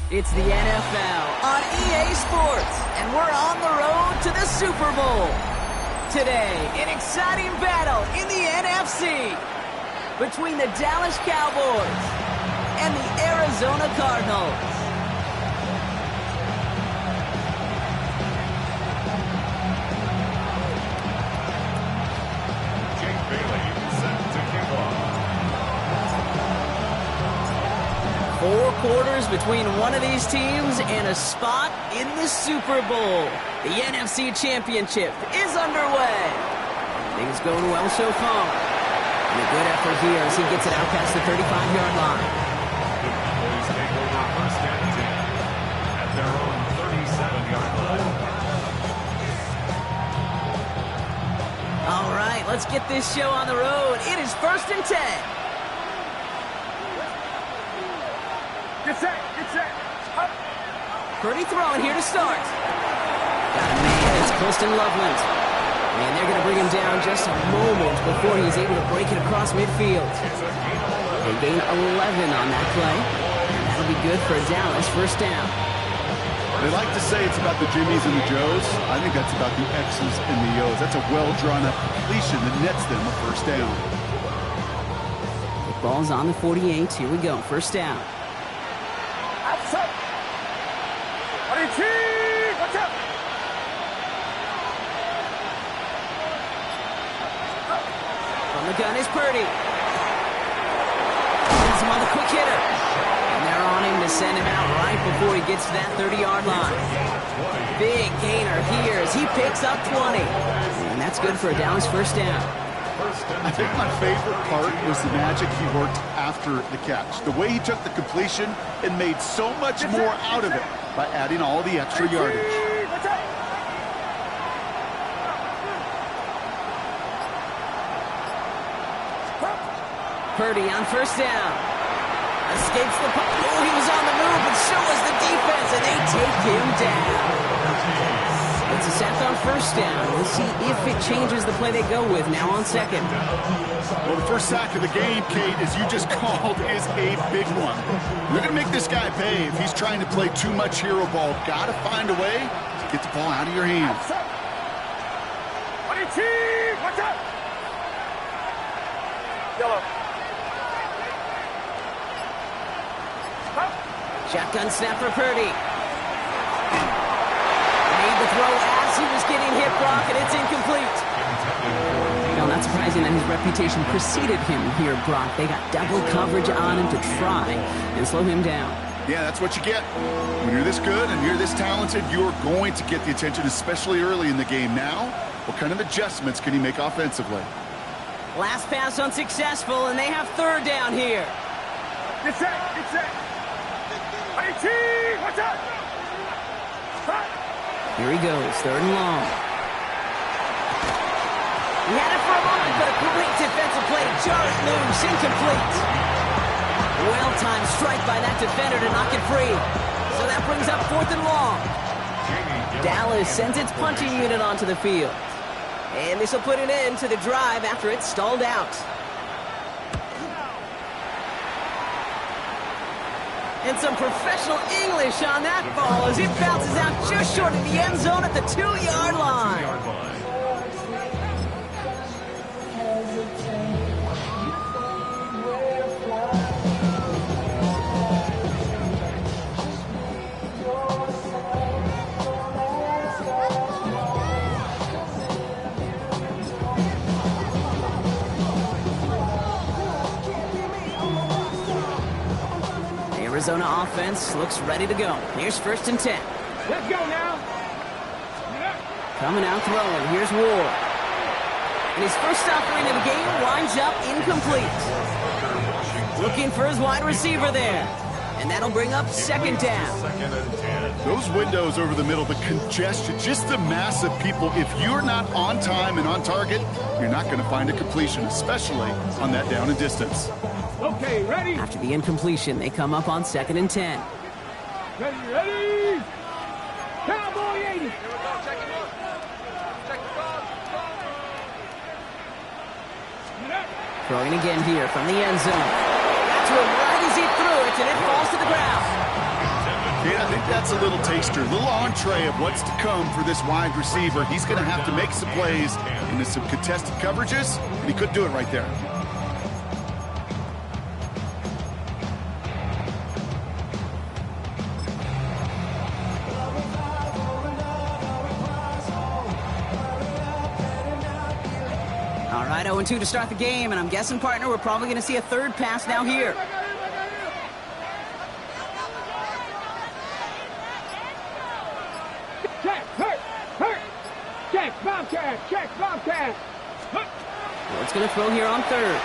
It's the NFL on EA Sports, and we're on the road to the Super Bowl. Today, an exciting battle in the NFC between the Dallas Cowboys and the Arizona Cardinals. Jake Bailey set to kick off. 4 quarters between one of these teams and a spot in the Super Bowl. The NFC Championship is underway. Things going well so far. And a good effort here as he gets it out past the 35-yard line. The Cowboys take over first and 10 at their own 37-yard line. All right, let's get this show on the road. It is first and 10. Get set, get set. Up. Purdy throwing here to start. Got a man, it's Colston Loveland. And they're going to bring him down just a moment before he's able to break it across midfield. They gain 11 on that play. And that'll be good for Dallas first down. They like to say it's about the Jimmies and the Joes. I think that's about the X's and the O's. That's a well-drawn-up completion that nets them a first down. The ball's on the 48. Here we go, first down. Outside. What is he? Watch out. From the gun is Purdy. Has him on the quick hitter. And they're on him to send him out right before he gets to that 30-yard line. Big gainer here as he picks up 20. And that's good for a Dallas first down. I think my favorite part was the magic he worked after the catch. The way he took the completion and made so much more out of it by adding all the extra yardage. Purdy on first down. Escapes the puck. Oh, he was on the move, but so was the defense, and they take him down. It's a sack on first down. We'll see if it changes the play they go with now on second. Well, the first sack of the game, Kate, as you just called, is a big one. You're going to make this guy pay if he's trying to play too much hero ball. Got to find a way to get the ball out of your hands. Watch out. Yellow. Shotgun snap for Purdy. Made the throw as he was getting hit, Brock, and it's incomplete. Now, not surprising that his reputation preceded him here, Brock. They got double coverage on him to try and slow him down. Yeah, that's what you get. When you're this good and you're this talented, you're going to get the attention, especially early in the game. Now, what kind of adjustments can he make offensively? Last pass unsuccessful, and they have third down here. Get set, get set. Watch out. Here he goes, third and long. He had it for a moment, but a great defensive play. Jarrett moves, incomplete. Well-timed strike by that defender to knock it free. So that brings up fourth and long. Dallas sends its punching unit onto the field. And this will put an end to the drive after it's stalled out. And some professional English on that ball as it bounces out just short of the end zone at the 2-yard line. Arizona offense looks ready to go. Here's first and 10. Let's go now. Coming out throwing. Here's Ward. And his first offering of the game winds up incomplete. Looking for his wide receiver there. And that'll bring up second down. Those windows over the middle, the congestion, just the mass of people. If you're not on time and on target, you're not going to find a completion, especially on that down and distance. Okay, ready? After the incompletion, they come up on 2nd and 10. Ready? Cowboy 80. Throwing again here from the end zone. Got to him right as he threw it, and it falls to the ground. Yeah, I think that's a little taster, a little entree of what's to come for this wide receiver. He's going to have to make some plays into some contested coverages, and he couldn't do it right there. All right, 0-2 to start the game, and I'm guessing, partner, we're probably going to see a third pass now here. Check, hurt. Check, Bobcat. Ward's going to throw here on 3rd.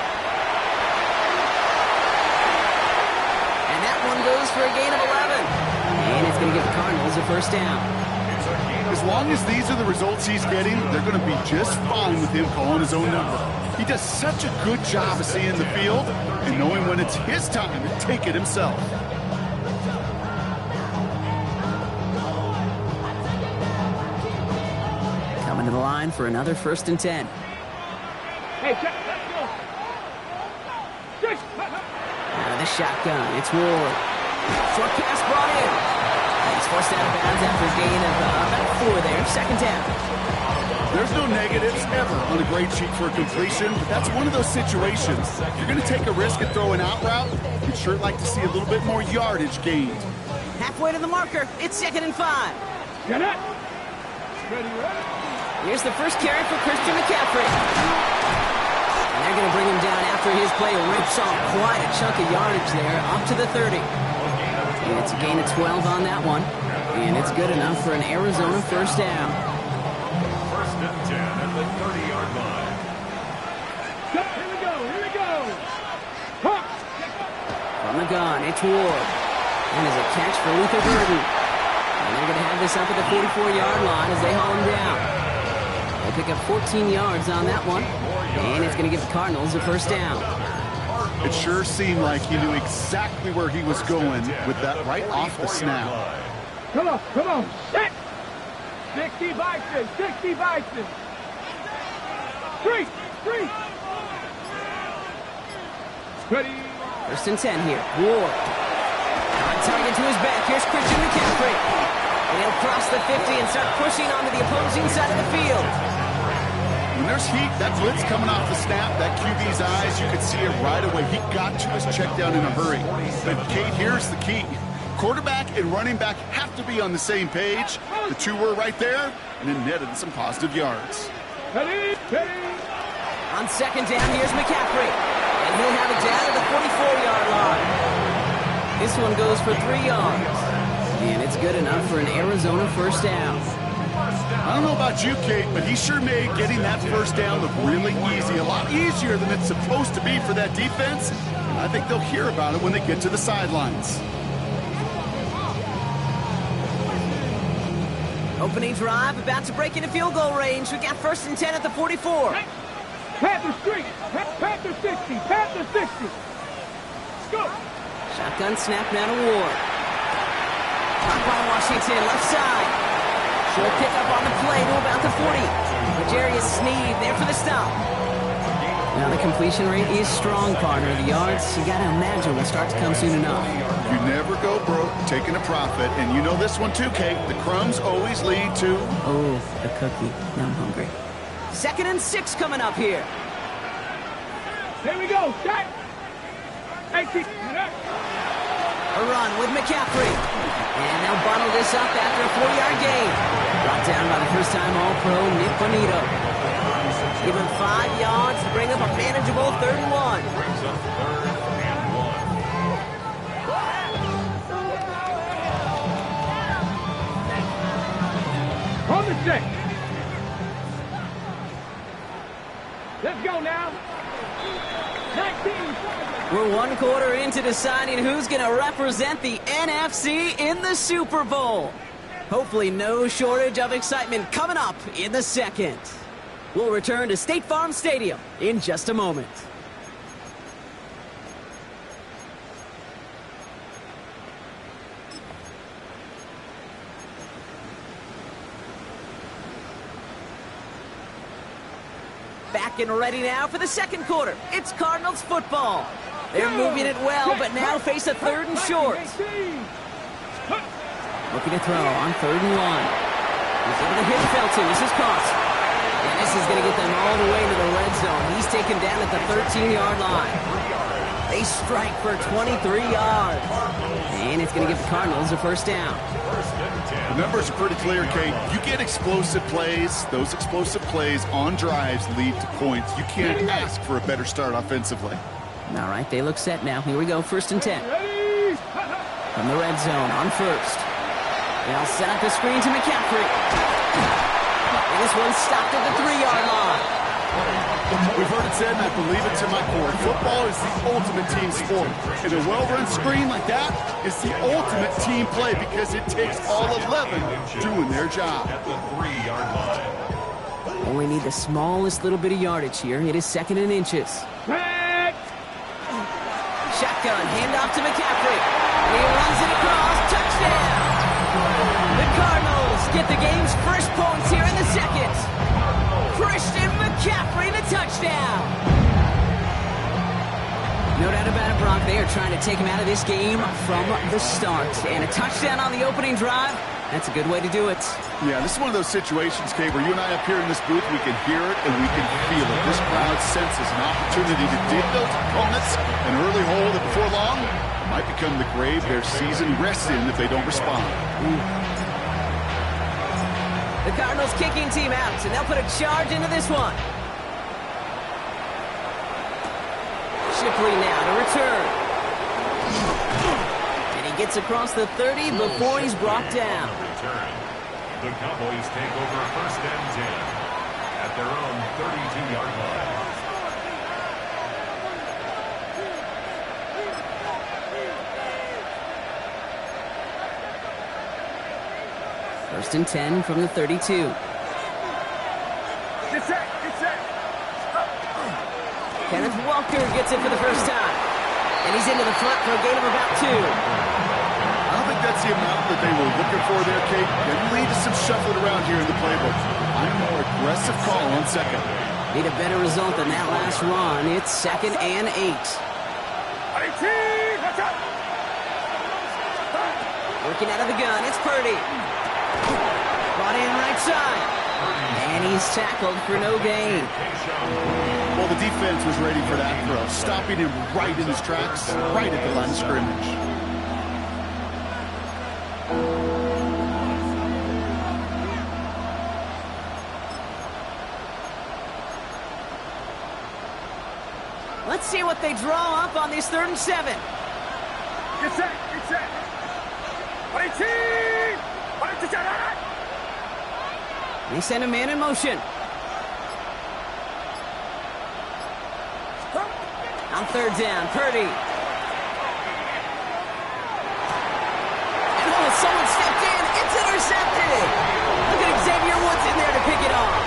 And that one goes for a gain of 11. And it's going to give the Cardinals a first down. As long as these are the results he's getting, they're going to be just fine with him calling his own number. He does such a good job of seeing the field and knowing when it's his time to take it himself. Coming to the line for another 1st and 10. Hey, check, let's go. Out of the shotgun, it's Ward. Short pass brought in. He's forced out of bounds after a gain of about 4 there. 2nd down. There's no negatives ever on a grade sheet for a completion, but that's one of those situations. If you're going to take a risk and throw an out route, you'd sure like to see a little bit more yardage gained. Halfway to the marker. It's 2nd and 5. Get it. Ready. Here's the first carry for Christian McCaffrey. And they're going to bring him down after his play rips off quite a chunk of yardage there, up to the 30. And it's a gain of 12 on that one. And it's good enough for an Arizona first down. 1st and 10 at the 30-yard line. Here we go. Huh. From the gun, it's Ward. And is a catch for Luther Burden. And they're going to have this up at the 44-yard line as they haul him down. They'll pick up 14 yards on that one. And it's going to give the Cardinals a first down. It sure seemed like he knew exactly where he was going with that right off the snap. Come on. Set. 60 Bison. 3. Ready. 1st and 10 here. Ward. On target to his back. Here's Christian McCaffrey. And he'll cross the 50 and start pushing onto the opposing side of the field. When there's heat, that blitz coming off the snap, that QB's eyes, you could see it right away. He got to his check down in a hurry. But, Kate, here's the key. Quarterback and running back have to be on the same page. The two were right there, and it netted some positive yards. Ready. On 2nd down, here's McCaffrey. And he'll have it down to the 44-yard line. This one goes for 3 yards. And it's good enough for an Arizona first down. I don't know about you, Kate, but he sure made getting that first down look really easy. A lot easier than it's supposed to be for that defense. And I think they'll hear about it when they get to the sidelines. Opening drive, about to break into field goal range. We got 1st and 10 at the 44. Panther Street. Panther 60. Go. Shotgun snap now to Ward. Caught by Washington, left side. Short pickup on the play to about the 40. L'Jarius Sneed there for the stop. Now the completion rate is strong, partner. The yards, you got to imagine, will start to come soon enough. You never go broke taking a profit. And you know this one too, Kate. The crumbs always lead to... Oh, the cookie. Now I'm hungry. 2nd and 6 coming up here. Here we go. Set. 18. A run with McCaffrey. And they'll bottle this up after a 4-yard gain. Brought down by the first-time All-Pro Nick Bonito. Give him 5 yards to bring up a manageable 3rd and 1. Brings up 3rd and 1. On the stick. Let's go now. 19. We're 1 quarter into deciding who's going to represent the NFC in the Super Bowl. Hopefully no shortage of excitement coming up in the second. We'll return to State Farm Stadium in just a moment. Back and ready now for the second quarter. It's Cardinals football. They're moving it well, but now face a third and short. Looking to throw on 3rd and 1. He's able to hit Felton. This is caught. And this is going to get them all the way to the red zone. He's taken down at the 13-yard line. They strike for 23 yards. And it's going to give the Cardinals a first down. The numbers are pretty clear, Kate. You get explosive plays. Those explosive plays on drives lead to points. You can't ask for a better start offensively. All right, they look set now. Here we go, 1st and 10. From the red zone on 1st. They'll set up the screen to McCaffrey. And this one's stopped at the 3-yard line. We've heard it said, and I believe it to my core. Football is the ultimate team sport. And a well-run screen like that is the ultimate team play because it takes all 11 doing their job. At the 3-yard line. Only need the smallest little bit of yardage here. It is 2nd and inches. Shotgun, handoff to McCaffrey. He runs it across, touchdown! The Cardinals get the game's first points here in the second. Christian McCaffrey, the touchdown! No doubt about it, Brock. They are trying to take him out of this game from the start. And a touchdown on the opening drive, that's a good way to do it. Yeah, this is one of those situations, Kate, where you and I up here in this booth, we can hear it and we can feel it. This crowd senses an opportunity to dig those opponents an early hole that before long might become the grave their season rests in if they don't respond. The Cardinals kicking team out, and they'll put a charge into this one. Shipley now to return. And he gets across the 30 before he's brought down. The Cowboys take over 1st and 10 at their own 32-yard line. First and 10 from the 32. Kenneth Walker gets it for the first time. And he's into the front for a gain of about 2. I don't think that's the amount that they were looking for there, Kate. They lead to some shuffling around here in the playbook. I'm a more aggressive call on 2nd. Need a better result than that last run. It's 2nd and 8. Working out of the gun, it's Purdy. Brought in right side. And he's tackled for no gain. Well, the defense was ready for that throw, stopping him right in his tracks, right at the line of scrimmage. Let's see what they draw up on this 3rd and 7. Get set, get set. They send a man in motion. On 3rd down, Purdy. And someone stepped in. It's intercepted. Look at Xavier Woods in there to pick it off.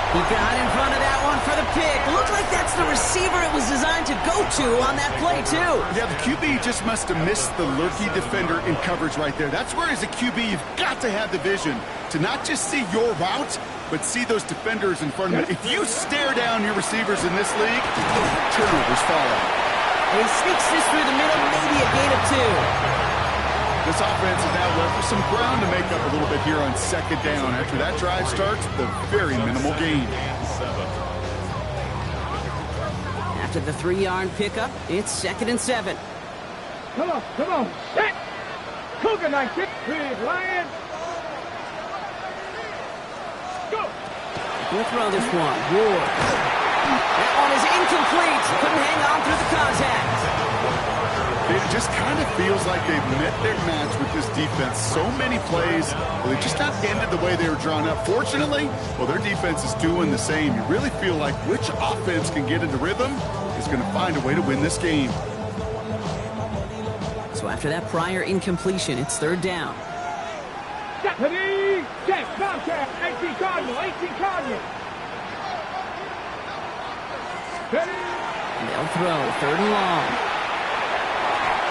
He got in front of that one for the pick. Looked like that's the receiver it was designed to go to on that play, too. Yeah, the QB just must have missed the lurky defender in coverage right there. That's where, as a QB, you've got to have the vision to not just see your route, but see those defenders in front of you. If you stare down your receivers in this league, turnovers follow. And he sneaks this through the middle, maybe a gain of 2. This offense is now left with some ground to make up a little bit here on 2nd down. After that drive starts, the very minimal gain. After the 3-yard pickup, it's 2nd and 7. Come on, come on. Set. Cougar night, kick. Lion. Go. We'll throw this one. Ward. That one is incomplete. Couldn't hang on through the contact. It just kind of feels like they've met their match with this defense. So many plays, well, they just not ended the way they were drawn up. Fortunately, well, their defense is doing the same. You really feel like which offense can get into rhythm is going to find a way to win this game. So after that prior incompletion, it's 3rd down. Ready, check, Bobcat, 18 Cardinal, 18 Cardinal. Ready. They'll throw, 3rd and long.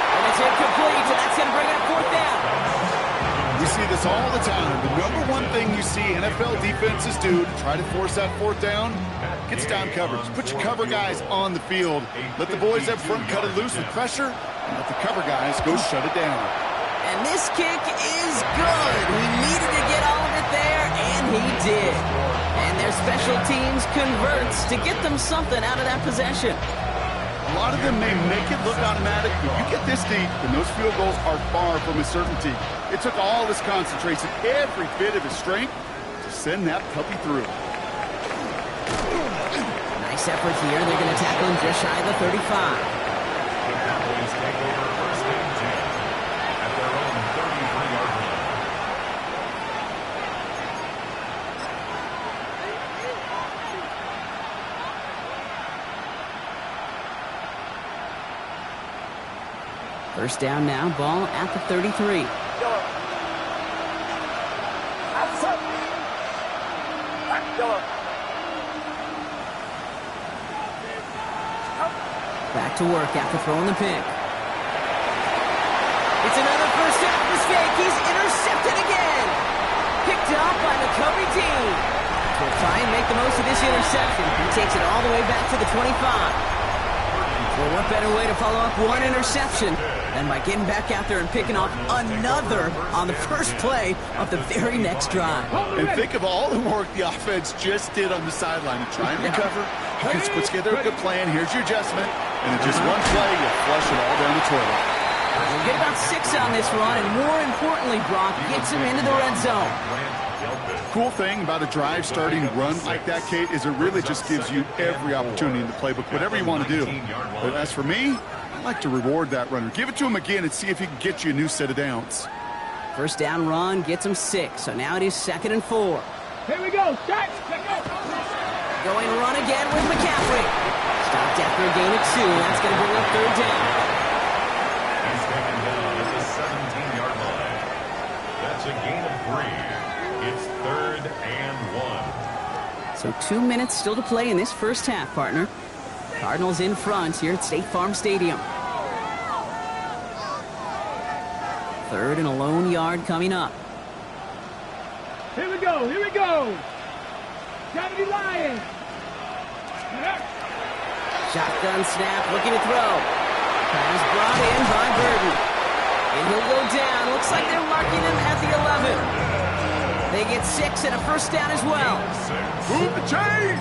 And it's incomplete, so that's going to bring up 4th down. We see this all the time. The number one thing you see NFL defenses do to try to force that 4th down, gets down coverage. Put your cover guys on the field. Let the boys up front cut it loose with pressure, and let the cover guys go shut it down. And this kick is good. We needed to get all of it there, and he did. And their special teams converts to get them something out of that possession. A lot of them may make it look automatic, but you get this deep, and those field goals are far from a certainty. It took all his concentration, every bit of his strength, to send that puppy through. Nice effort here. They're going to tackle him just shy of the 35. The Cowboys take over 1st and 10 at their own 33-yard line. First down now, ball at the 33. Back to work after throwing the pick. It's another first down mistake. He's intercepted again. Picked up by the Kobe team. We'll try and make the most of this interception. He takes it all the way back to the 25. Well, what better way to follow up one interception than by getting back out there and picking off another on the first play of the very next drive. And think of all the work the offense just did on the sideline to try and recover. You can put together a good plan. Here's your adjustment. And in just one play, you flush it all down the toilet. We'll get about 6 on this run, and more importantly, Brock gets him into the red zone. Cool thing about a drive starting run like that, Kate, is it really just gives you every opportunity in the playbook, whatever you want to do. But as for me, I like to reward that runner. Give it to him again and see if he can get you a new set of downs. First down run gets him 6, so now it is 2nd and 4. Here we go, start. Going run again with McCaffrey. Stopped after a gain of 2. That's going to bring up 3rd down. He's taken down at the 17-yard line. That's a gain of 3. It's 3rd and 1. So 2 minutes still to play in this first half, partner. Cardinals in front here at State Farm Stadium. 3rd and a lone yard coming up. Here we go, here we go. 70 Lions. Shotgun snap, looking to throw. Pass brought in by Burton. And he'll go down. Looks like they're marking him at the 11. They get 6 and a first down as well. Move the chains!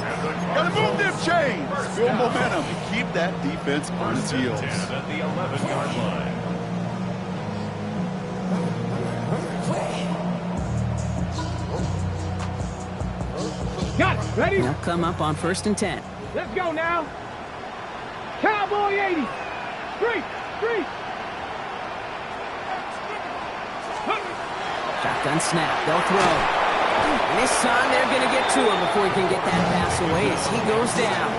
Gotta move them chains! Build momentum. Keep that defense on its heels. At the 11-yard line. Got it, ready? They'll come up on 1st and 10. Let's go now. Cowboy 80. Street. Shotgun snap. They'll throw. And this time they're going to get to him before he can get that pass away as he goes down.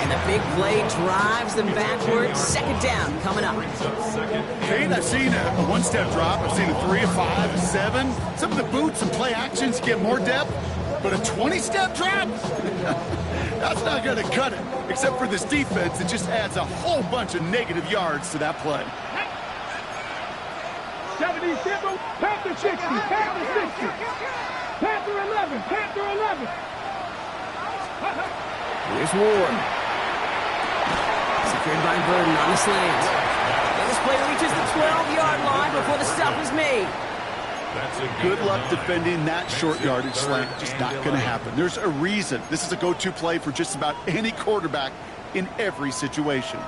And the big play drives them backwards. 2nd down coming up. Kate, I've seen a one-step drop. I've seen a 3, a 5, a 7. Some of the boots and play actions get more depth. But a 20-step drop? That's not going to cut it. Except for this defense, it just adds a whole bunch of negative yards to that play. 70 Simple, Panther 60, Panther 60, Panther 11, Panther 11. Here's Ward. Secured by Burton on the slant. And this play reaches the 12-yard line before the stop is made. Good luck defending that short yardage slant. Just not going to happen. There's a reason. This is a go-to play for just about any quarterback in every situation.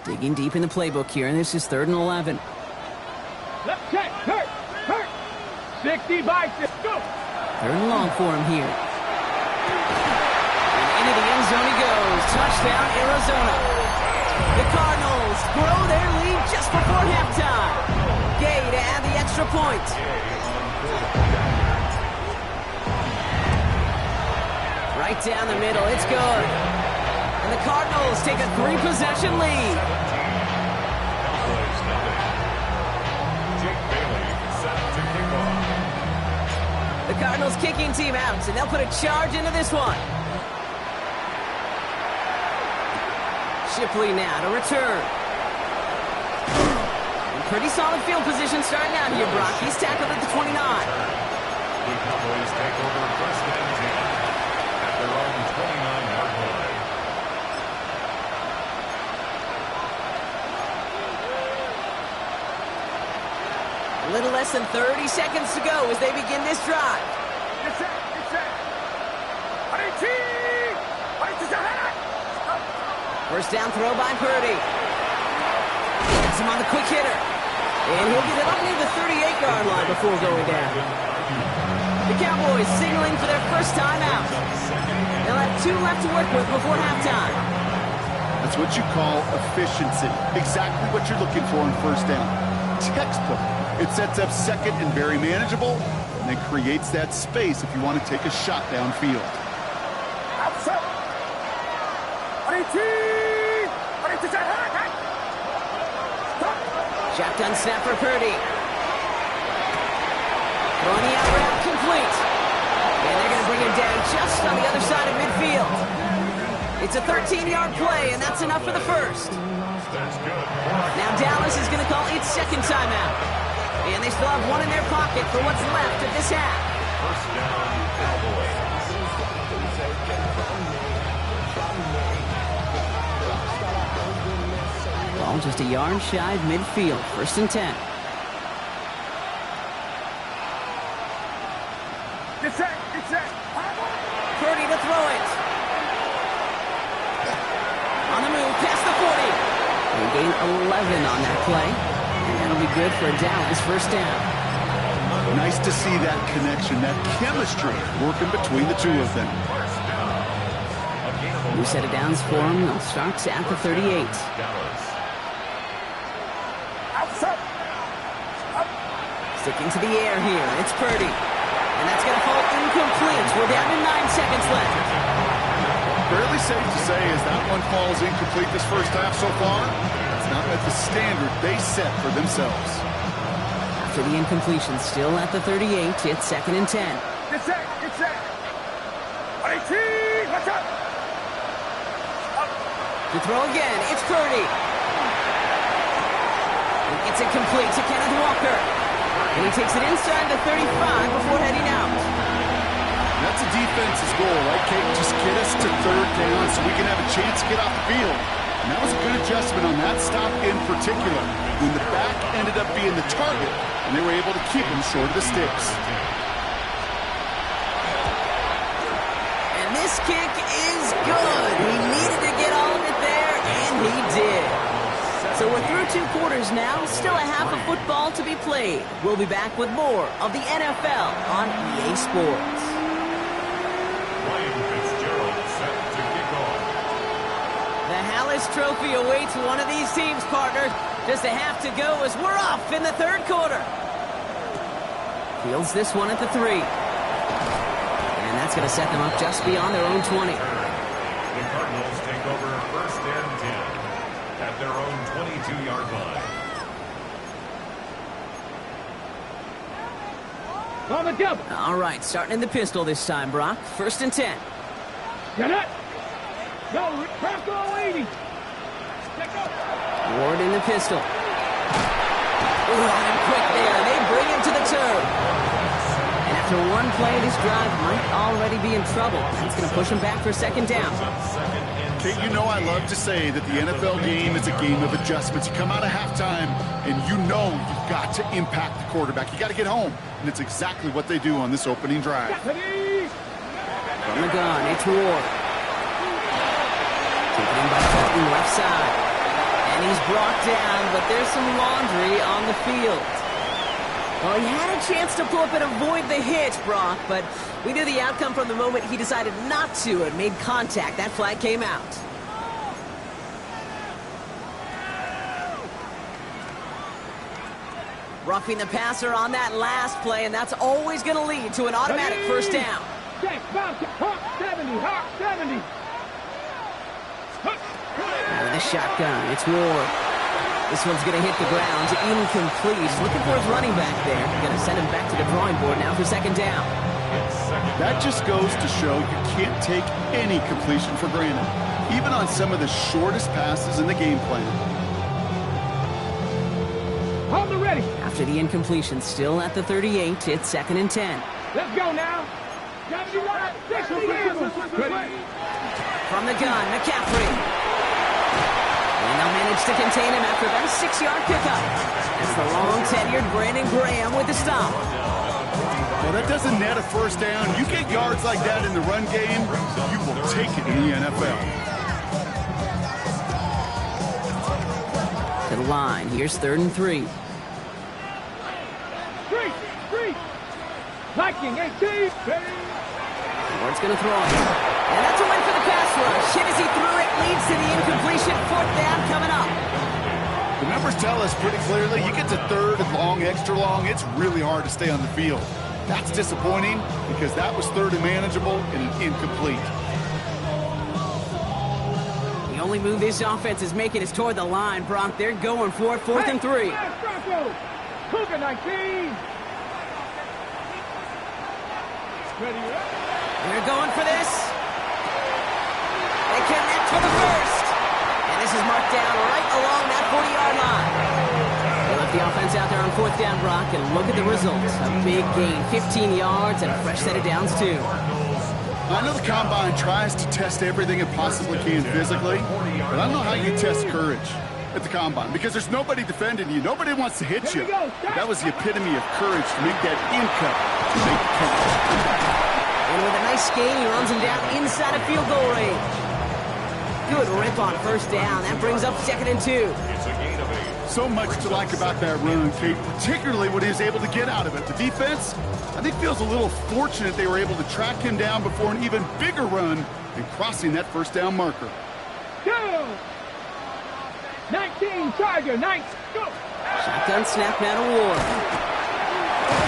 Digging deep in the playbook here, and this is 3rd and 11. Left check, hurt. 60 bicep, go. 3rd and long for him here. And into the end zone he goes. Touchdown, Arizona. The Cardinals grow their lead just before halftime. Gay to add the extra point. Right down the middle, it's good. And the Cardinals take a 3-possession lead. Cowboys nothing. Jake Bailey set to kick off. The Cardinals kicking team out, and they'll put a charge into this one. Shipley now to return. In pretty solid field position starting out here, Brock. He's tackled at the 29. The Cowboys take over first and 10 at their own 29-yard line. A little less than 30 seconds to go as they begin this drive. First down throw by Purdy. Gets him on the quick hitter. And he'll get it up near the 38-yard line before going down. The Cowboys signaling for their first time out. They'll have 2 left to work with before halftime. That's what you call efficiency. Exactly what you're looking for in first down. Textbook. It sets up second and very manageable, and then creates that space if you want to take a shot downfield. Shotgun snap for Purdy. Throwing the out route complete. And they're going to bring him down just on the other side of midfield. It's a 13-yard play, and that's enough for the first. That's good. Now Dallas is going to call its second timeout. And they still have one in their pocket for what's left of this half. First down, Cowboys. Ball just a yard shy of midfield. First and 10. Purdy to throw it. On the move, past the 40. They gain 11 on that play. And that'll be good for a Dallas first down. Nice to see that connection, that chemistry working between the two of them. First down. A gain of New set of downs for them. They'll start at the 38. Dallas. Sticking to the air here. It's Purdy. And that's going to fall incomplete. We're down to 9 seconds left. Fairly safe to say as that one falls incomplete this first half so far, it's not at the standard they set for themselves. After the incompletion, still at the 38. It's second and 10. To throw again, it's Purdy. It's incomplete to Kenneth Walker. And he takes it inside the 35 before heading out. That's a defense's goal, right, Kate? Just get us to third down so we can have a chance to get off the field. And that was a good adjustment on that stop in particular, when the back ended up being the target, and they were able to keep him short of the sticks. And this kick is good. He needed to get all of it there, and he did. So we're through 2 quarters now, still a half of football to be played. We'll be back with more of the NFL on EA Sports. Ryan Fitzgerald set to kick off. The Hallis Trophy awaits one of these teams, partner. Just a half to go as we're off in the third quarter. Fields this one at the 3. And that's going to set them up just beyond their own 20. The Cardinals take over first and 10 at their own 22-yard line. On the double. All right, starting in the pistol this time, Brock. First and 10. Get it. Go, Bronco 80. Check up. Ward in the pistol. Running quick there. They bring him to the turf. And after one play, this drive might already be in trouble. That's going to push him back for second down. Kate, you know I love to say that the NFL game is a game of adjustments. You come out of halftime, and you know you've got to impact the quarterback. You got to get home, and it's exactly what they do on this opening drive. From the gun, it's Ward. Taken in by Fulton, left side. And he's brought down, but there's some laundry on the field. Well, he had a chance to pull up and avoid the hit, Brock, but we knew the outcome from the moment he decided not to and made contact. That flag came out. Roughing the passer on that last play, and that's always going to lead to an automatic first down. Hawk 70, Hawk 70. a shotgun. It's Ward. This one's going to hit the ground. Incomplete. Looking for his running back there. Going to send him back to the drawing board now for second down. That just goes to show you can't take any completion for granted, even on some of the shortest passes in the game plan. Hold it ready. After the incompletion, still at the 38, it's second and 10. Let's go now. Ready. From the gun, McCaffrey. And they'll manage to contain him after about a 6-yard pickup. That's the long-tenured Brandon Graham with the stop. Well, that doesn't net a first down. You get yards like that in the run game, you will take it in the NFL. To the line, here's 3rd and 3. Street. Liking 18. Ward's going to throw it. And that's a win for the pass rush. Hit as he threw it, leads to the incompletion. 4th down coming up. The numbers tell us pretty clearly, you get to 3rd and long, extra long, it's really hard to stay on the field. That's disappointing because that was 3rd and manageable and an incomplete. The only move this offense is making is toward the line, Brock. They're going for it, 4th and 3. Cougar 19. Ready. They're going for this. They connect for the first. And this is marked down right along that 40-yard line. They left the offense out there on 4th down, Brock, and look at the results. A big gain, 15 yards, and a fresh set of downs, too. I know the Combine tries to test everything it possibly can physically, but I don't know how you test courage at the Combine because there's nobody defending you. Nobody wants to hit you. That was the epitome of courage to make that in-cut, to make the catch. And with a nice gain, he runs him down inside a field goal range. Good rip on 1st down. That brings up 2nd and 2. It's a gain of 8. So much to like about that run, Kate, particularly what he was able to get out of it. The defense, I think, feels a little fortunate they were able to track him down before an even bigger run and crossing that 1st down marker. Go. 19, Tiger, 9, go. Shotgun snap now to Ward.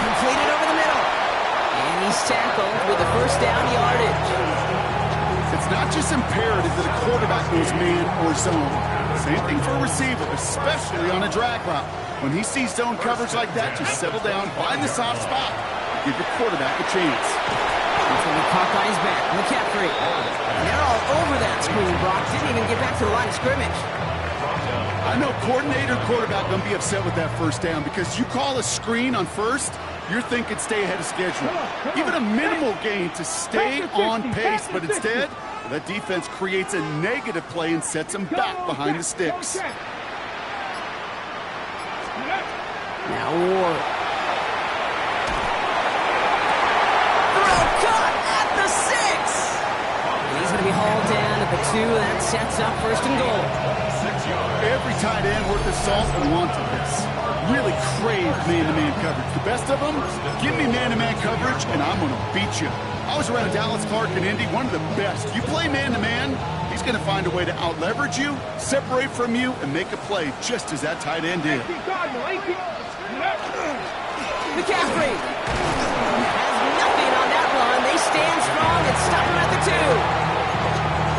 Completed over the middle. And he's tackled with the 1st down yardage. It's not just imperative that a quarterback goes man or zone. Same thing for a receiver, especially on a drag route. When he sees zone coverage like that, just settle down, find the soft spot, give your quarterback a chance. It's going to be caught by his back. McCaffrey. And they're all over that screen, Brock. Didn't even get back to the line of scrimmage. I know coordinator and quarterback going to be upset with that 1st down because you call a screen on 1st, you're thinking stay ahead of schedule. Even a minimal gain to stay on pace, but instead, that defense creates a negative play and sets them back behind the sticks. Now Ward. Throw caught at the 6. And he's going to be hauled down at the 2. That sets up 1st and goal. Every tight end worth his salt and wanted this. Really crave man-to-man coverage. The best of them, give me man-to-man coverage, and I'm going to beat you. I was around Dallas Clark and Indy, one of the best. You play man-to-man, he's going to find a way to out-leverage you, separate from you, and make a play just as that tight end did. McCaffrey has nothing on that run. They stand strong and stop him at the 2.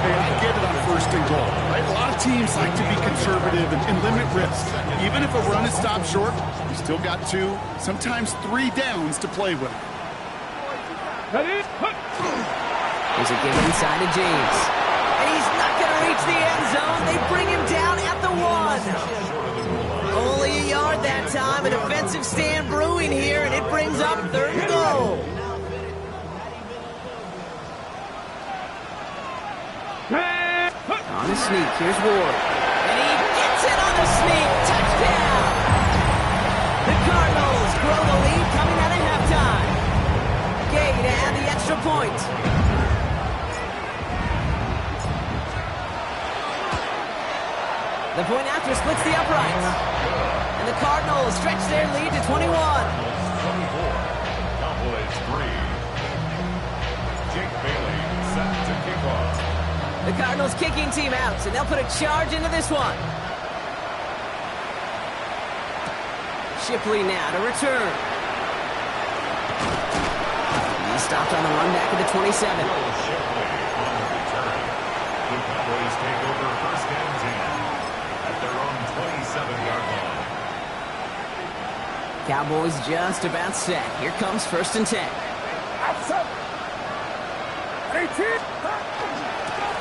Hey, I get it on 1st and goal, right? A lot of teams like to be conservative and limit risk. Even if a run is stopped short, you still got 2, sometimes 3 downs to play with. There's a give inside to James. And he's not going to reach the end zone. They bring him down at the 1. Only a yard that time. A defensive stand brewing here, and it brings up 3rd and goal. On the sneak, here's Ward. And he gets it on the sneak. Touchdown! The Cardinals grow the lead coming out of halftime. Gay to add the extra point. The point after splits the uprights. And the Cardinals stretch their lead to 21. 24. Cowboys 3. Jake Bailey set to kick off. The Cardinals kicking team out, and they'll put a charge into this one. Shipley now to return. He's stopped on the run back at the 27. Shipley on the return. The Cowboys take over 1st and 10. Cowboys just about set. Here comes 1st and 10.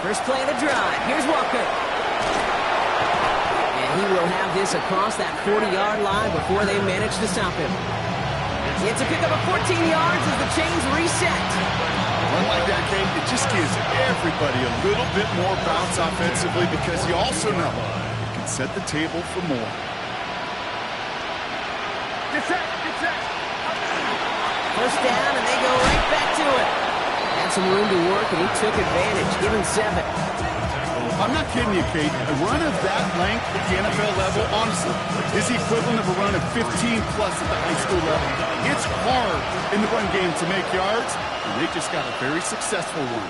First play of the drive. Here's Walker. And he will have this across that 40-yard line before they manage to stop him. It's a pickup of 14 yards as the chains reset. Run like that, Kate, it just gives everybody a little bit more bounce offensively because you also know you can set the table for more. Get set, get set. First down, and they go right back to it. Had some room to work, and he took advantage, given 7. I'm not kidding you, Kate. A run of that length at the NFL level, honestly, is the equivalent of a run of 15-plus at the high school level. It's hard in the run game to make yards, and they just got a very successful one.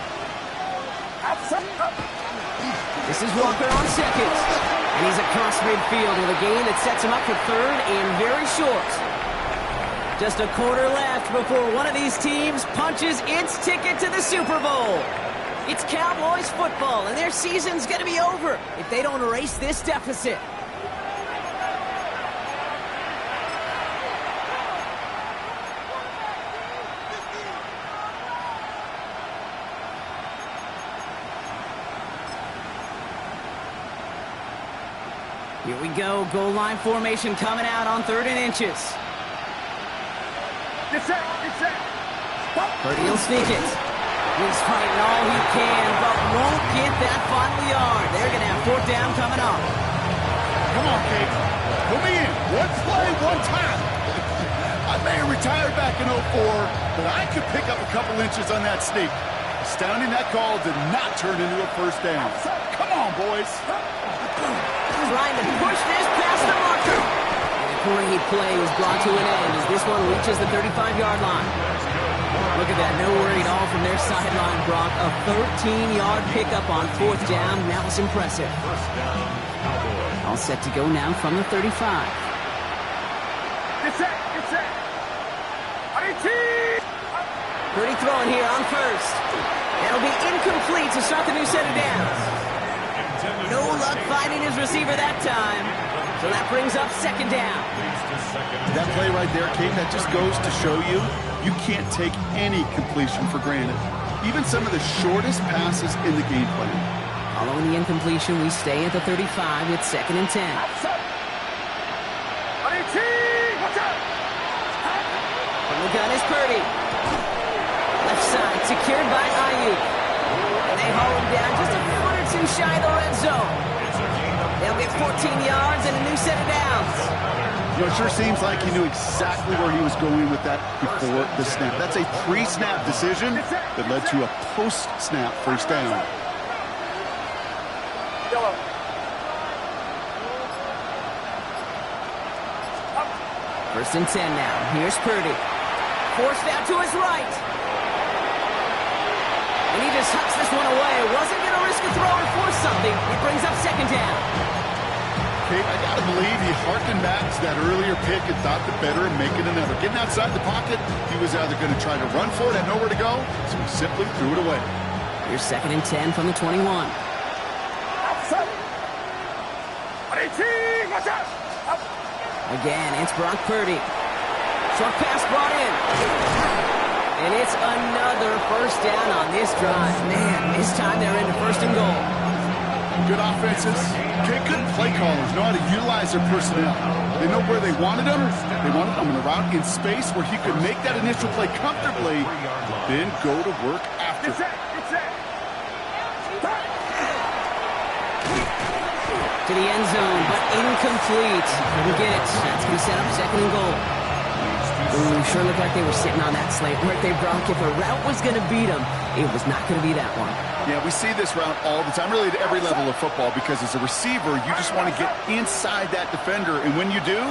This is Walker on 2nd. And he's across midfield with a gain that sets him up for 3rd and very short. Just a quarter left before one of these teams punches its ticket to the Super Bowl. It's Cowboys football, and their season's going to be over if they don't erase this deficit. Here we go, goal line formation coming out on 3rd and inches. Get set, get set. Purdy will sneak it. He's fighting all he can, but won't get that final yard. They're going to have 4th down coming up. Come on, Kate. Put me in. One play, one time. I may have retired back in 04, but I could pick up a couple inches on that sneak. Astounding that call did not turn into a 1st down. Come on, boys. Trying to push this past the marker. And a great play is brought to an end as this one reaches the 35-yard line. Look at that, no worry at all from their sideline, Brock. A 13-yard pickup on 4th down. That was impressive. All set to go now from the 35. Get set, get set. Purdy throwing here on 1st. That'll be incomplete to start the new set of downs. No luck finding his receiver that time. So that brings up 2nd down. That play right there, Kate, that just goes to show you can't take any completion for granted. Even some of the shortest passes in the game plan. Following the incompletion, we stay at the 35 with 2nd and 10. From the gun is Purdy. Left side secured by Ayuk. And they haul him down just a foot or two shy of the red zone. They'll get 14 yards and a new set of downs. You know, it sure seems like he knew exactly where he was going with that before the snap. That's a pre-snap decision that led to a post-snap 1st down. First and 10 now. Here's Purdy. Forced out to his right. And he just hucks this one away. Wasn't going to risk a throw and force something. It brings up 2nd down. Kate, I got to believe he harkened back to that earlier pick and thought the better and make it another. Getting outside the pocket, he was either going to try to run for it, had nowhere to go, so he simply threw it away. Here's 2nd and 10 from the 21. Again, it's Brock Purdy. Short pass brought in. And it's another 1st down on this drive. Man, this time they're into 1st and goal. Good offenses. Okay, good play callers know how to utilize their personnel. They know where they wanted them. They wanted them in a route in space where he could make that initial play comfortably, then go to work after. To the end zone, but incomplete. Couldn't get it. That's going to set up 2nd and goal. Ooh, sure looked like they were sitting on that slate, weren't they, Brock? If a route was going to beat them, it was not going to be that one. Yeah, we see this route all the time, really at every level of football, because as a receiver, you just want to get inside that defender, and when you do,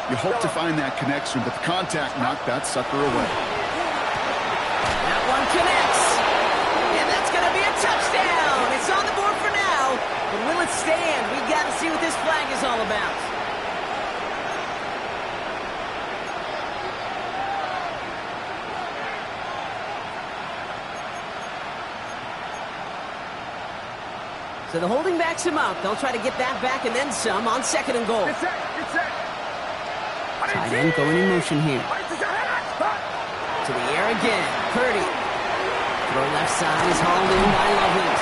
you hope to find that connection, but the contact knocked that sucker away. That one connects, and that's going to be a touchdown. It's on the board for now, but will it stand? We've got to see what this flag is all about. So the holding backs him up. They'll try to get that back and then some on 2nd and goal. Get set, get set. Tight end going in motion here. To the air again. Purdy. Throw left side is hauled in by Loveland.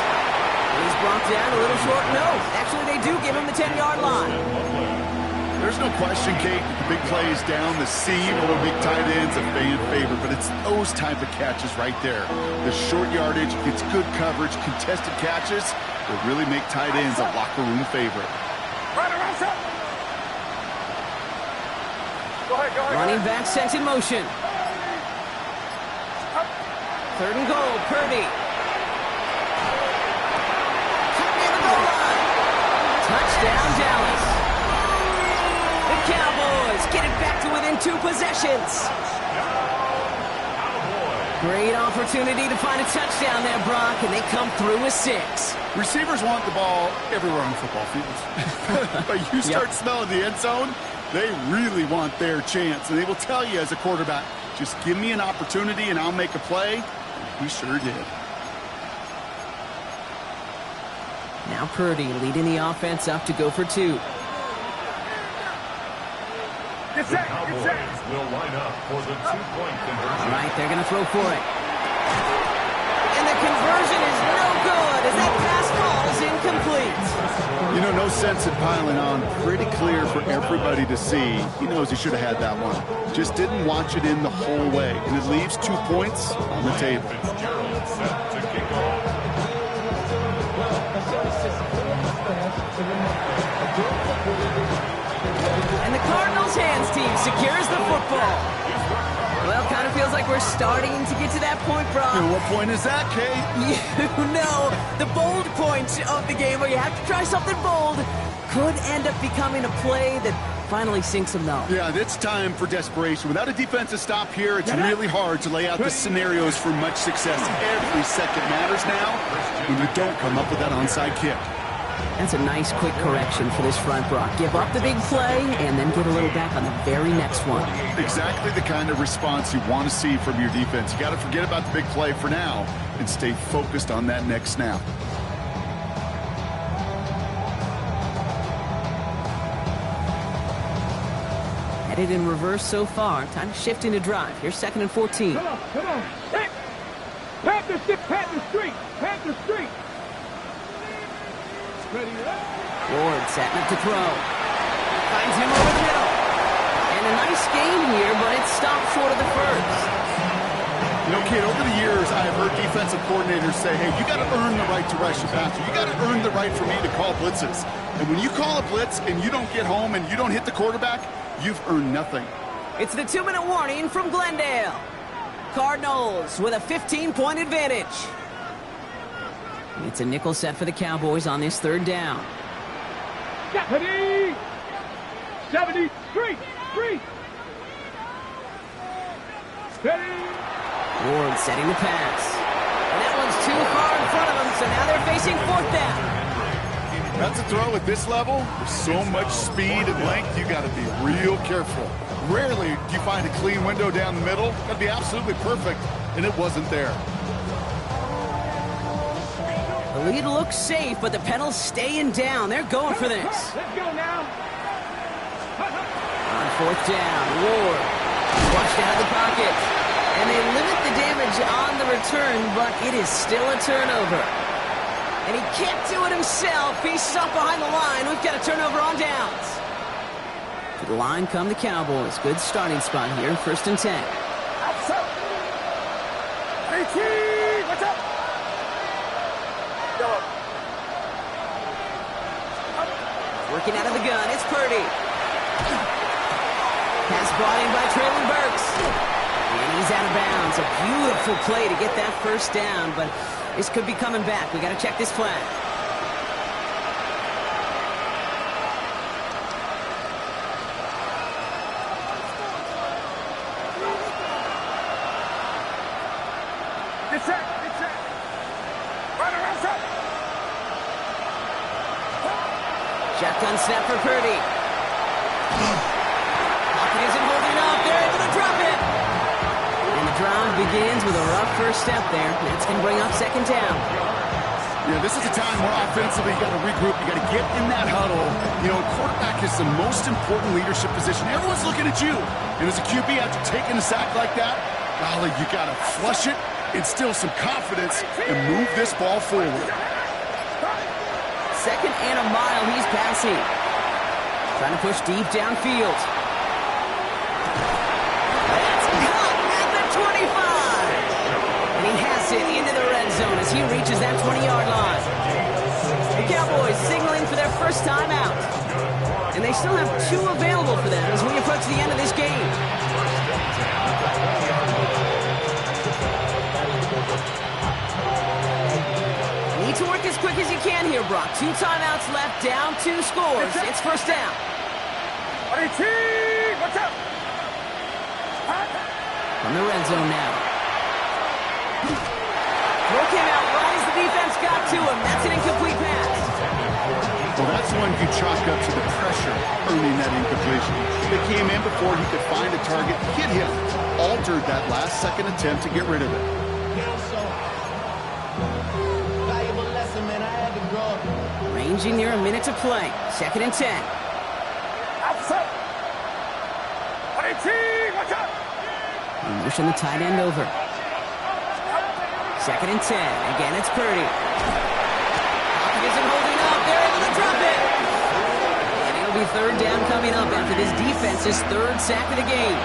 And he's brought down a little short. No, actually they do give him the 10-yard line. There's no question, Kate, the big plays down the seam or big tight ends a fan favorite, but it's those type of catches right there. The short yardage, gets good coverage, contested catches will really make tight ends a locker room favorite. Running back sent in motion. 3rd and goal, Purdy. Cutting in the goal line. Touchdown, Dallas. The Cowboys get it back to within 2 possessions. Great opportunity to find a touchdown there, Brock, and they come through with 6. Receivers want the ball everywhere on the football field. But you start smelling the end zone, they really want their chance. And they will tell you as a quarterback, just give me an opportunity and I'll make a play. He sure did. Now Purdy leading the offense up to go for 2. The Cowboys will line up for the 2-point conversion. All right, they're going to throw for it. And the conversion is no good as that pass falls incomplete. You know, no sense in piling on. Pretty clear for everybody to see. He knows he should have had that one. Just didn't watch it in the whole way. And it leaves 2 points on the table. Fitzgerald set to kick off. And the Cardinals' hands team secures the football. Well, kind of feels like we're starting to get to that point, Brock. And what point is that, Kate? You know, the bold point of the game where you have to try something bold could end up becoming a play that finally sinks them, though. Yeah, it's time for desperation. Without a defensive stop here, it's really hard to lay out the scenarios for much success. Every second matters now when you don't come up with that onside kick. That's a nice, quick correction for this front, Brock. Give up the big play and then get a little back on the very next one. Exactly the kind of response you want to see from your defense. You got to forget about the big play for now and stay focused on that next snap. Headed in reverse so far. Time to shift into drive. Here's 2nd and 14. Come on. Panther Street. Ward setting up to throw. Finds him over the middle. And a nice gain here, but it's stopped short of the first. You know, kid, over the years, I have heard defensive coordinators say, hey, you got to earn the right to rush your passer. You got to earn the right for me to call blitzes. And when you call a blitz and you don't get home and you don't hit the quarterback, you've earned nothing. It's the 2-minute warning from Glendale. Cardinals with a 15-point advantage. It's a nickel set for the Cowboys on this 3rd down. 70, Street. Steady. Ward setting the pass. And that one's too far in front of them, so now they're facing 4th down. That's a throw at this level. With so much speed and length, you got to be real careful. Rarely do you find a clean window down the middle. That'd be absolutely perfect, and it wasn't there. The lead looks safe, but the pedals staying down. They're going for this. Let's go now. On 4th down, Ward flushed out of the pocket. And they limit the damage on the return, but it is still a turnover. And he can't do it himself. He's stuck behind the line. We've got a turnover on downs. To the line come the Cowboys. Good starting spot here, 1st and 10. Outside. 18. What's up? Working out of the gun, it's Purdy. Pass brought in by Traylon Burks. And he's out of bounds. A beautiful play to get that 1st down, but this could be coming back. We got to check this flag. Get set. Runner outside. Shotgun snap for Purdy. Pocket isn't holding up. They're able to drop it. And the drive begins with a rough first step there. That's going to bring up 2nd down. Yeah, this is a time where offensively you got to regroup. You got to get in that huddle. You know, quarterback is the most important leadership position. Everyone's looking at you. And as a QB, after taking a sack like that, golly, you got to flush it, instill some confidence, and move this ball forward. 2nd and a mile, he's passing. Trying to push deep downfield. That's caught at the 25. And he has it into the red zone as he reaches that 20-yard line. The Cowboys signaling for their first time out. And they still have 2 available for them as we approach the end of this game. Need to work as quick as you can here, Brock. 2 timeouts left, down 2 scores. It's first down. From the red zone now. Throw came out right as the defense got to him. That's an incomplete pass. Well, that's one you chalk up to the pressure earning that incompletion. They came in before he could find a target, hit him, altered that last-second attempt to get rid of it. Ranging near a minute to play. 2nd and 10. Motion the tight end over. 2nd and 10. Again, it's Purdy. Pocket isn't holding up. They're able to drop it. And it'll be 3rd down coming up after this defense's 3rd sack of the game.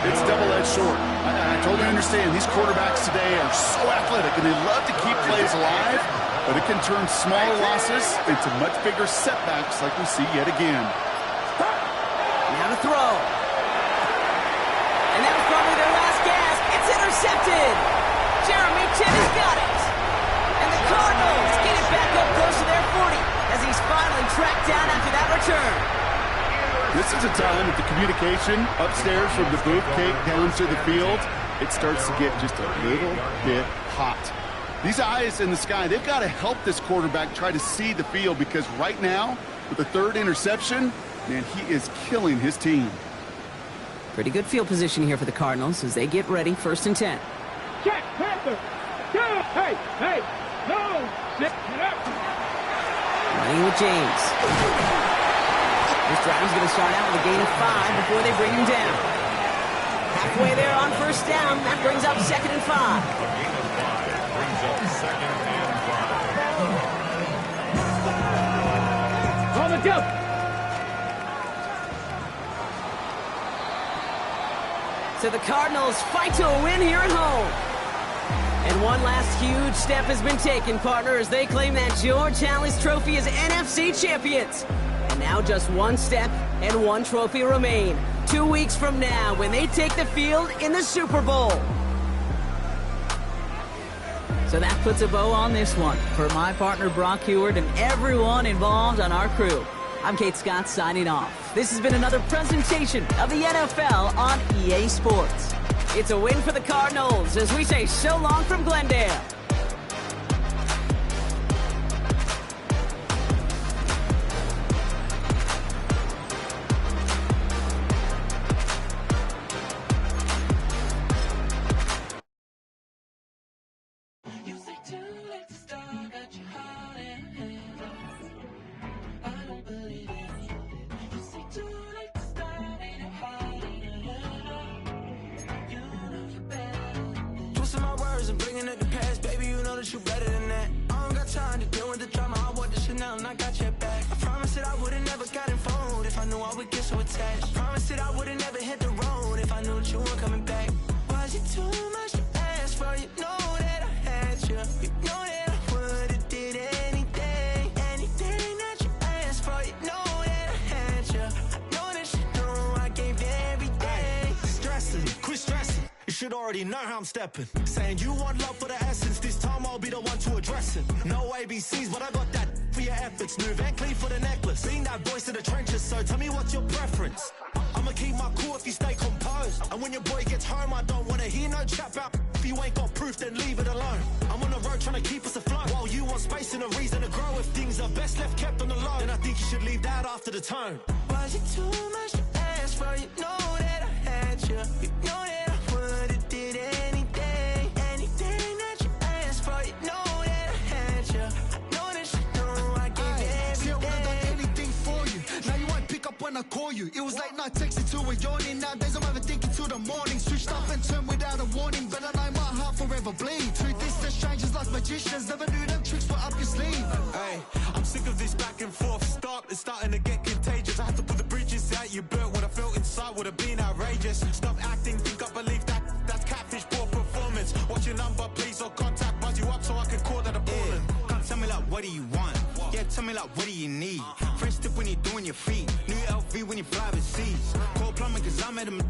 It's double-edged sword. I totally understand. These quarterbacks today are so athletic, and they love to keep plays alive, but it can turn smaller losses into much bigger setbacks like we see yet again. Now to throw. And that was probably their last gasp. It's intercepted. Jeremy Chinn has got it. And the Cardinals get it back up close to their 40 as he's finally tracked down after that return. This is a time that the communication upstairs from the booth cake down to the field, it starts to get just a little bit hot. These eyes in the sky, they've got to help this quarterback try to see the field because right now, with the 3rd interception, man, he is killing his team. Pretty good field position here for the Cardinals as they get ready. 1st and 10. Check, Panther. Go. Hey, no. Sit up. Running with James. This drive is going to start out with a gain of 5 before they bring him down. Halfway there on 1st down. That brings up 2nd and 5. A gain of 5 brings up 2nd and 5. On the jump. So the Cardinals fight to a win here at home. And one last huge step has been taken, partner, as they claim that George Halas Trophy as NFC champions. And now just 1 step and 1 trophy remain. 2 weeks from now when they take the field in the Super Bowl. So that puts a bow on this one. For my partner Brock Huard and everyone involved on our crew, I'm Kate Scott signing off. This has been another presentation of the NFL on EA Sports. It's a win for the Cardinals as we say so long from Glendale. You better than that. I don't got time to deal with the drama. I want the Chanel and I got your back. I promise that I would've never gotten phone if I knew I would get so attached. I promise that I would've never hit the road if I knew that you weren't coming back. Was it too much to ask for? You know that I had you. You know that I would've did anything that you asked for. You know that I had you. I know that you know I gave everything. Stressing, quit stressing. You should already know how I'm stepping. Saying you want love for the essence. This time I'll be the one to address it. No ABCs, but I got that for your efforts. New Van Cleef for the necklace. Being that voice in the trenches, so tell me what's your preference. I'ma keep my cool if you stay composed. And when your boy gets home, I don't wanna hear no chat about. If you ain't got proof, then leave it alone. I'm on the road trying to keep us afloat. While you want space and a reason to grow. If things are best left kept on the low, then I think you should leave that after the tone. Was it too much to ask for? You know that I had you. You know that I would've did anything that you asked for. You know that I had you. when I call you. It was late night texting till we're yawning. Nowadays I'm overthinking till the morning. Switched up and turned without a warning, but I know my heart forever bleed. Truth is, they're strangers like magicians. Never knew them tricks were up your sleeve. Hey, I'm sick of this back and forth. It's starting to get contagious. I had to put the bridges out you built. What I felt inside would have been outrageous. Stop acting, think I believe that. That's catfish, poor performance. Watch your number, please, or contact. Buzz you up so I can call that a ballin'. Come tell me like, what do you want? Yeah, tell me like, what do you need? Fresh tip when you're doing your feet. New LV when you fly overseas. Call plumbing cause I'm at a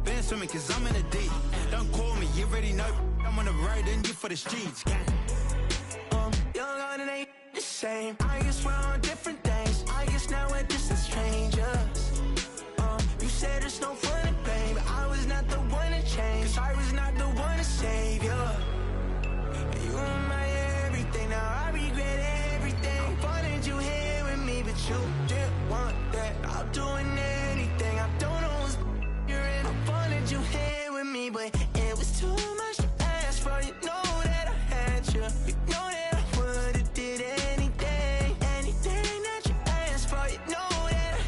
been swimming cause I'm in a deep. Don't call me, you already know. I'm on the road and you for the streets. Young on and ain't the same. I guess we're on different days. I guess now we're distant strangers. You said it's no fun to blame, but I was not the one to change. Cause I was not the one to save you. You were my everything, now I regret everything. I wanted you here with me, but you didn't want that. I'm doing anything, I don't know what's you're in. I wanted you here with me, but it was too much to ask for. You know that I had you. You know that I would've did anything, anything that you asked for. You know that I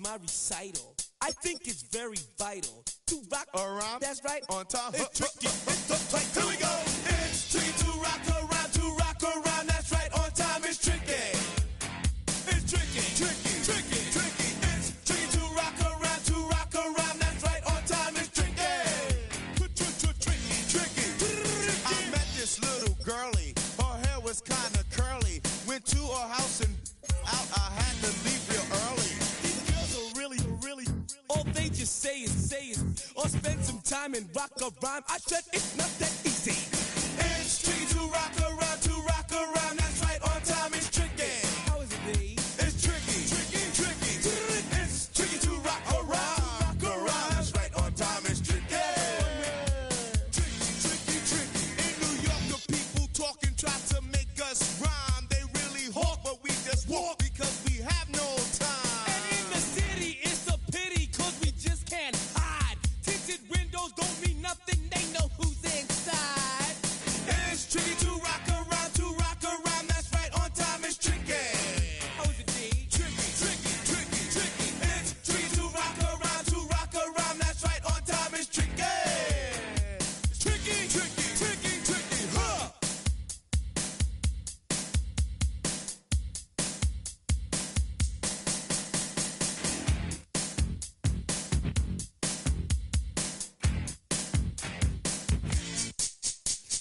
my recital. I think it's very vital to rock around. That's right, on time. It's tricky. It's like, here we go. It's tricky to rock around, to rock around. That's right, on time. It's tricky. It's tricky, tricky, tricky, tricky. It's tricky to rock around, to rock around. That's right, on time. It's tricky. Tricky, tricky. I met this little girlie. Her hair was kind of curly. Went to her house and out. I had to leave real early. These girls are really. All they just say is, or spend some time and rock a rhyme. I said it's not that easy. It's tricky to rock around. That's right, on time. It's tricky. How is it, B? It's tricky. It's tricky to rock around. That's right, on time. It's tricky. Tricky. In New York, the people talking try to make us rhyme. They really hawk, but we just walk because we have no time. And in the city, it's a pity, cause we just can't hide. Tinted windows don't mean nothing, they know who's inside. It's tricky to rock around. That's right, on time. It's tricky. How is it, D? Tricky. It's tricky to rock around. That's right, on time. It's tricky. Tricky, huh?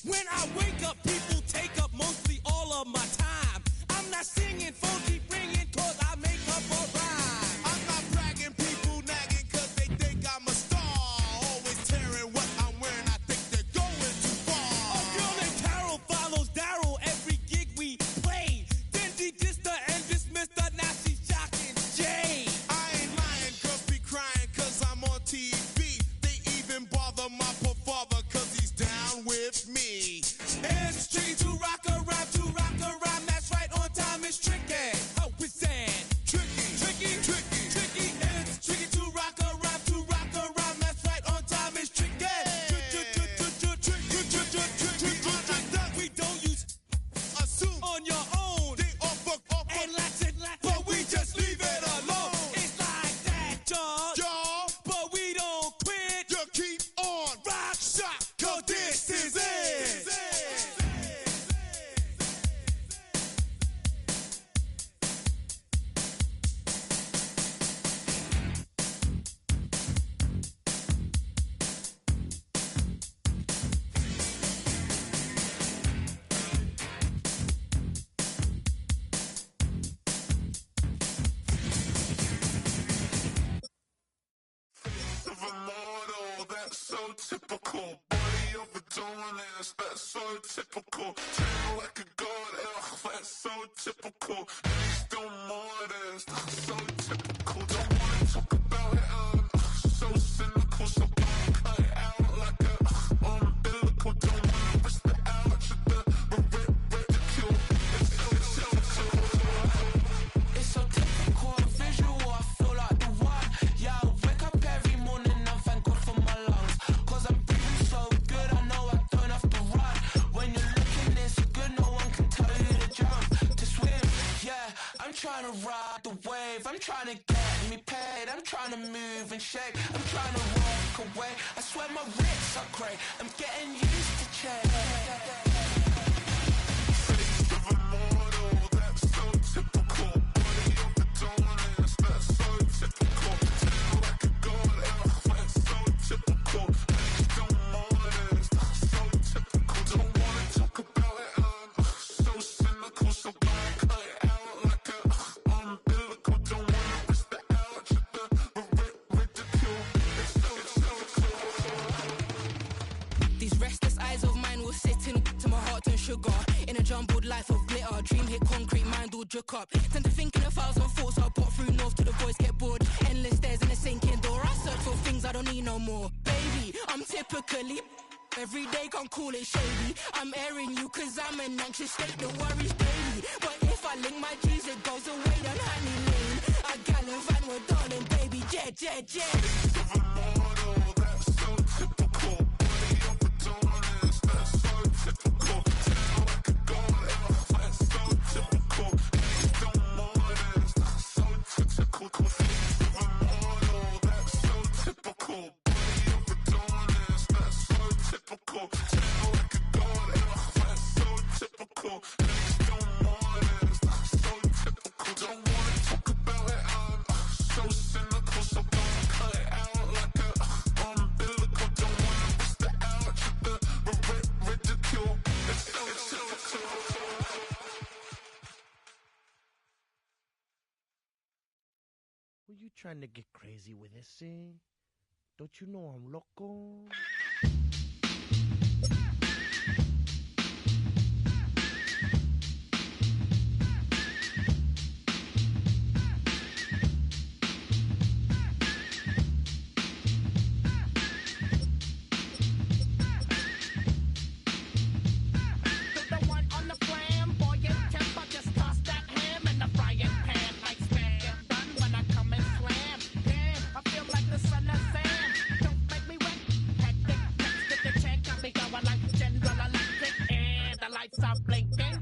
When I wake up, people take up mostly all of my time. I'm not singing, phone keep ringing, cause I make up a rhyme. I'm not bragging, people nagging, cause they think I'm a star. Always tearing what I'm wearing, I think they're going too far. A girl named Carol follows Daryl every gig we play. Then she dissed her and dismissed her, now she's shocking Jay. I ain't lying, girls be crying, cause I'm on TV. They even bother my poor father, cause he's down with me. It's tricky to rock around. That's right, on time. It's tricky. How is that? Tricky. It's tricky to rock around. That's right, on time. It's tricky. We don't use assume on your own. They offer and let's it, but we just leave it alone. It's like that, y'all. But we don't quit. You keep on rock shot, cause this is it. Of a model, that's so typical. Body of a Adonis, that's so typical. Tail like a god, that's so typical. And he's still modest, so typical. Don't wanna talk about it, so cynical. So cut it out like a umbilical. Don't wanna risk the ouch of the ridicule. It's so typical, visual, I feel like the one. Yeah, I wake up every morning and thank God for my lungs. Cause I'm breathing so good, I know I don't have to run. When you're looking this good, no one can tell you to jump, to swim. Yeah, I'm trying to ride the wave, I'm trying to get me paid. I'm trying to move and shake, I'm trying to walk away. I swear my wrists are great, I'm getting used to change. Face of a model, that's so typical. Body of Adonis, that's so typical. Tail like a god, that's so typical. And he's still modest, so typical. Don't wanna talk about it, so cynical. So cut it out like a umbilical. Don't wanna risk the ouch of the ridicule. It's so These restless eyes of mine will sit in to my heart and sugar. In a jumbled life of glitter, dream hit concrete, mind all jerk up. Tend to think in 1,000 thoughts, I'll put through north to the voice get bored. Endless stairs in a sinking door, I search for things I don't need no more. Baby, I'm typically every day, can't call it shady. I'm airing you cause I'm an anxious state, the worries daily. But if I link my G's, it goes away down Honey Lane. I gallivant with darling, baby, jet. Face of a model, that's so typical. Body of Adonis, that's so typical. Tail like a god, that's so typical. And he's still modest, so typical. Face of a typical. Niggas don't want it, it's not so typical. Don't wanna talk about it, I'm so cynical. So don't cut it out like a umbilical. Don't wanna bust it out, check the ridicule. It's so typical. Were you trying to get crazy with this, eh? Don't you know I'm loco?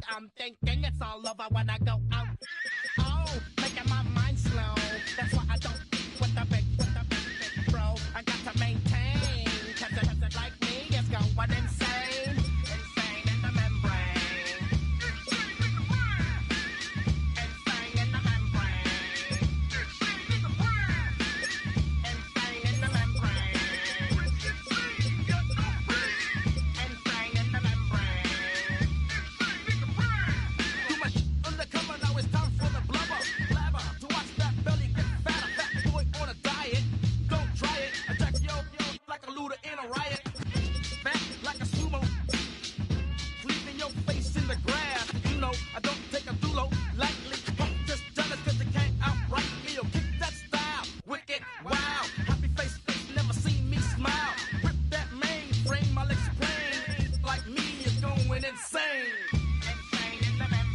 I'm thinking it's all over when I go out. Oh, making my mind slow. That's why I don't with the big bro. I got to maintain, cause it like me is going insane. Insane in the membrane. Insane in the membrane. Insane in the membrane. Insane in the membrane. Undercover, now it's time for the blubber. Blabber, to watch that belly get fatter. Fat boy on a diet. Don't try it. Attack yo like a looter in a riot. Fat like a sumo. Leaving your face in the grass. You know, I don't take a dulo lightly. Just done it cause you can't outright me. Or kick that style. Wicked, wow. Happy face, never seen me smile. Rip that mainframe, I'll explain. Like me is going insane. Insane in the membrane.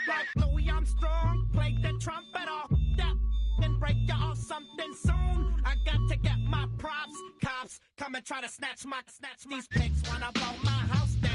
Like Louis Armstrong, play the trumpet off that and break you off something soon. I got to get my props. Cops come and try to snatch these pigs wanna blow my house down.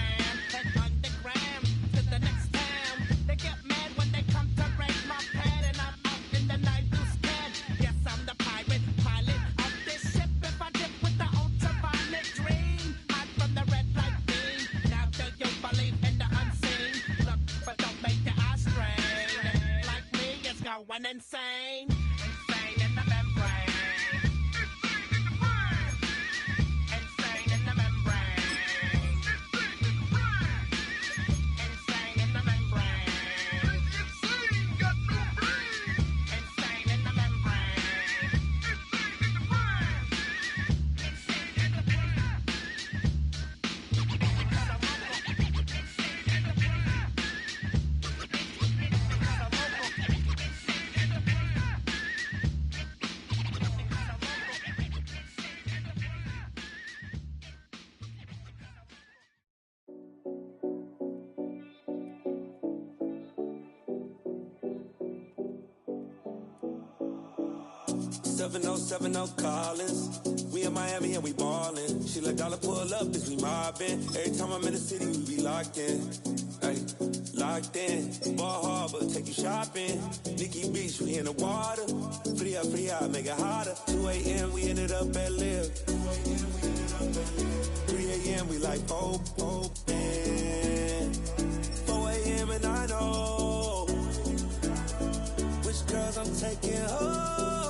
And underground to the next town. They get mad when they come to raid my pad and I'm out in the night to scan. Yes, I'm the pirate pilot of this ship. If I dip with the ultraviolet dream, hide from the red light beam. Now do you believe in the unseen? Look, but don't make your eyes strain. Like me, it's going insane. Insane in the membrane. Insane in the membrane. Insane in the membrane. Insane in the membrane. Oh Collins. We in Miami and we ballin'. She let dollar pull up, bitch, we mobbin'. Every time I'm in the city, we be locked in. Ay, locked in. Ball Harbor, take you shopping. Nikki Beach, we in the water. Free up, make it hotter. 2 a.m., we ended up at Live. 3 a.m., we like and 4 a.m. and I know which girls I'm taking home.